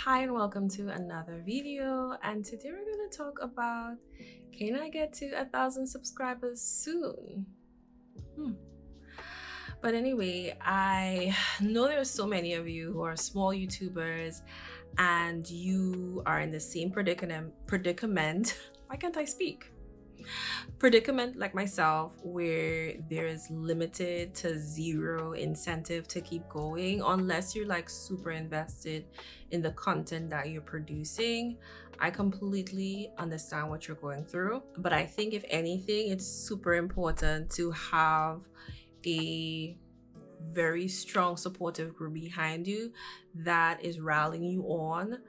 Hi and welcome to another video, and today we're going to talk about, can I get to 1,000 subscribers soon? But anyway, I know there's so many of you who are small YouTubers and you are in the same predicament why can't I speak? Predicament like myself, where there is limited to zero incentive to keep going unless you're like super invested in the content that you're producing. I completely understand what you're going through, but I think if anything, it's super important to have a very strong supportive group behind you that is rallying you on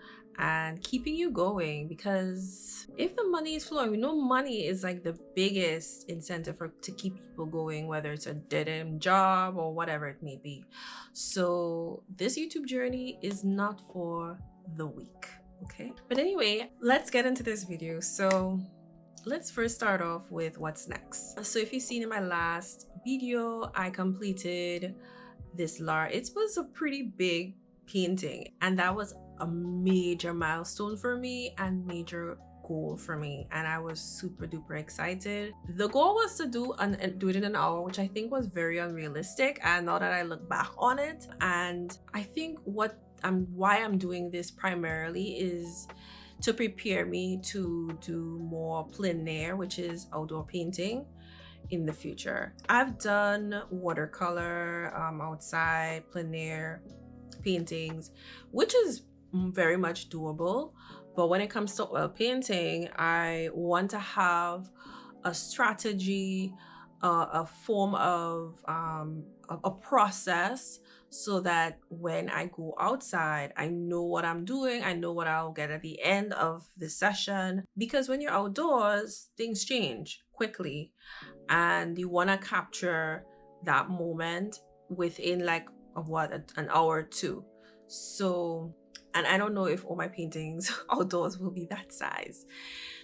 and keeping you going, because if the money is flowing, we know money is like the biggest incentive to keep people going, whether it's a dead-end job or whatever it may be. So this YouTube journey is not for the weak, okay? But anyway, let's get into this video. So let's first start off with what's next. So if you've seen in my last video, I completed this large, it was a pretty big painting, and that was a major milestone for me and major goal for me, and I was super duper excited. The goal was to do it in an hour, which I think was very unrealistic, and now that I look back on it, and I think why I'm doing this primarily is to prepare me to do more plein air, which is outdoor painting, in the future. I've done watercolor, outside plein air paintings, which is very much doable. But when it comes to oil painting, I want to have a strategy, a form of a process, so that when I go outside, I know what I'm doing, I know what I'll get at the end of the session. Because when you're outdoors, things change quickly, and you want to capture that moment within like an hour or two. So, and I don't know if all my paintings outdoors will be that size.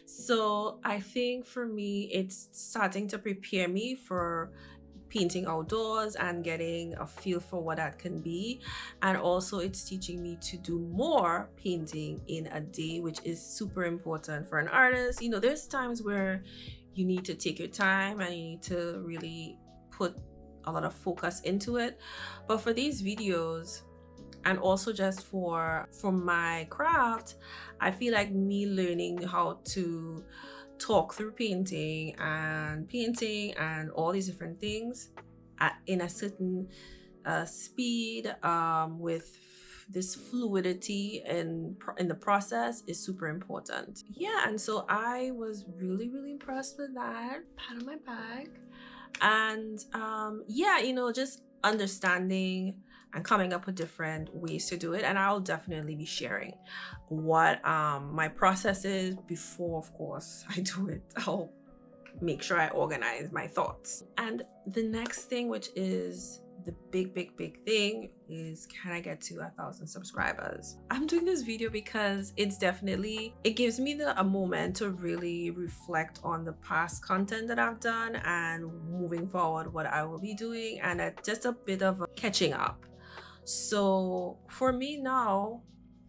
So I think for me, it's starting to prepare me for painting outdoors and getting a feel for what that can be. And also it's teaching me to do more painting in a day, which is super important for an artist. You know, there's times where you need to take your time and you need to really put a lot of focus into it. But for these videos, and also just for my craft, I feel like me learning how to talk through painting and all these different things in a certain speed, with this fluidity in the process, is super important. Yeah, and so I was really impressed with that. Pat on my back. And yeah, you know, just understanding and coming up with different ways to do it. And I'll definitely be sharing what my process is before, of course, I do it. I'll make sure I organize my thoughts. And the next thing, which is the big thing, is, can I get to 1,000 subscribers? I'm doing this video because it gives me a moment to really reflect on the past content that I've done, and moving forward what I will be doing, and just a bit of a catching up. So for me now,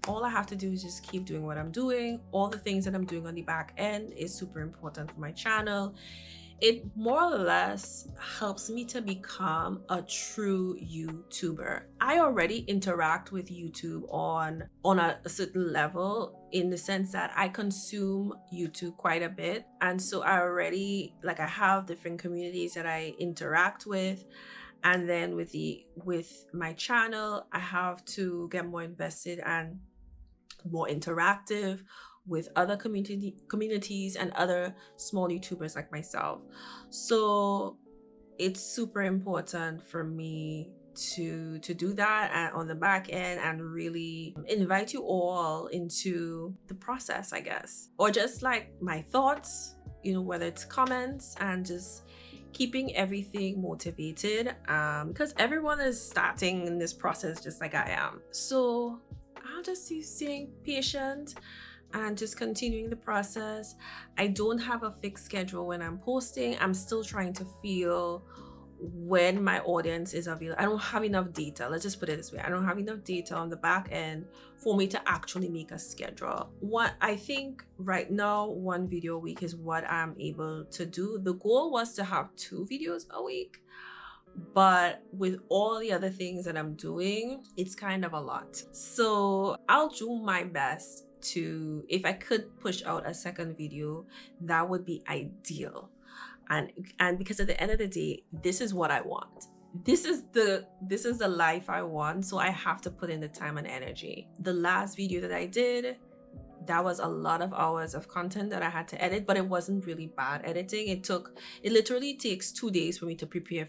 all I have to do is just keep doing what I'm doing. All the things that I'm doing on the back end is super important for my channel. It more or less helps me to become a true YouTuber. I already interact with YouTube on a certain level, in the sense that I consume YouTube quite a bit. And so I have different communities that I interact with. And then with my channel, I have to get more invested and more interactive with other communities and other small YouTubers like myself. So it's super important for me to do that on the back end, and really invite you all into the process, I guess, or just like my thoughts, you know, whether it's comments, and just keeping everything motivated, because everyone is starting in this process just like I am. So I'll just be staying patient and just continuing the process. I don't have a fixed schedule when I'm posting. I'm still trying to feel when my audience is available. I don't have enough data. Let's just put it this way. I don't have enough data on the back end for me to actually make a schedule. What I think right now, 1 video a week is what I'm able to do. The goal was to have 2 videos a week, but with all the other things that I'm doing, it's kind of a lot. So I'll do my best to, if I could push out a second video, that would be ideal. And because at the end of the day, this is what I want. This is the life I want, so I have to put in the time and energy. The last video that I did, that was a lot of hours of content that I had to edit, but it wasn't really bad editing. It literally takes 2 days for me to prepare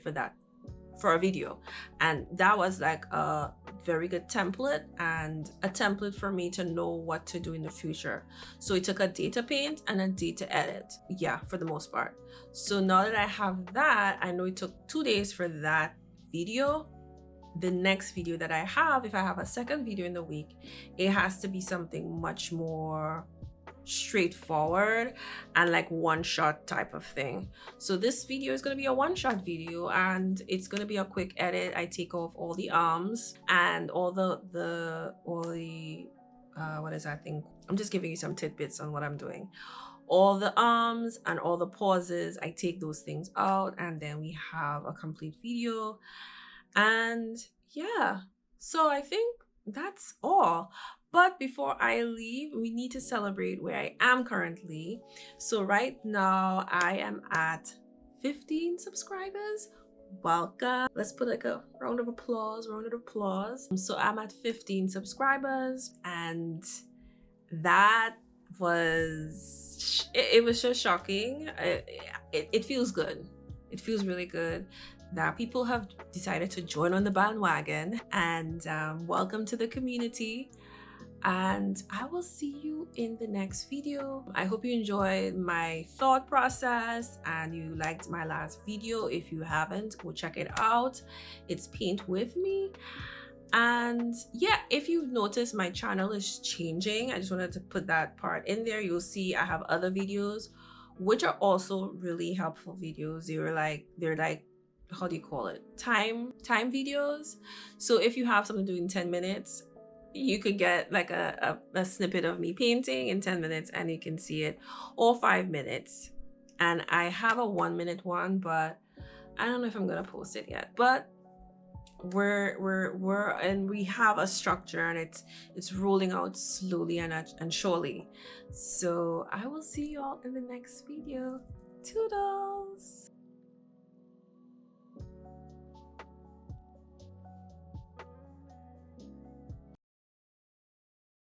for a video, and that was like a very good template, and a template for me to know what to do in the future. So it took a data paint and a data edit, yeah, for the most part. So now that I have that, I know it took 2 days for that video. The next video that I have, if I have a second video in the week, it has to be something much more straightforward and like one-shot type of thing. So this video is going to be a one-shot video, and it's going to be a quick edit. I take off all the arms and all the what is that thing? I'm just giving you some tidbits on what I'm doing. All the arms and all the pauses, I take those things out, and then we have a complete video. And yeah, so I think that's all. But before I leave, we need to celebrate where I am currently. So right now I am at 15 subscribers. Welcome. Let's put like a round of applause. So I'm at 15 subscribers, and that was, it was just shocking. It feels good. It feels really good that people have decided to join on the bandwagon, and welcome to the community. And I will see you in the next video. I hope you enjoyed my thought process and you liked my last video. If you haven't, go check it out. It's Paint With Me. And yeah, if you've noticed, my channel is changing. I just wanted to put that part in there. You'll see I have other videos which are also really helpful videos. They're like, how do you call it, time videos. So if you have something to do in 10 minutes, you could get like a snippet of me painting in 10 minutes and you can see it, or 5 minutes. And I have a 1-minute one, but I don't know if I'm gonna post it yet. But we have a structure, and it's rolling out slowly and surely. So I will see you all in the next video. Toodles.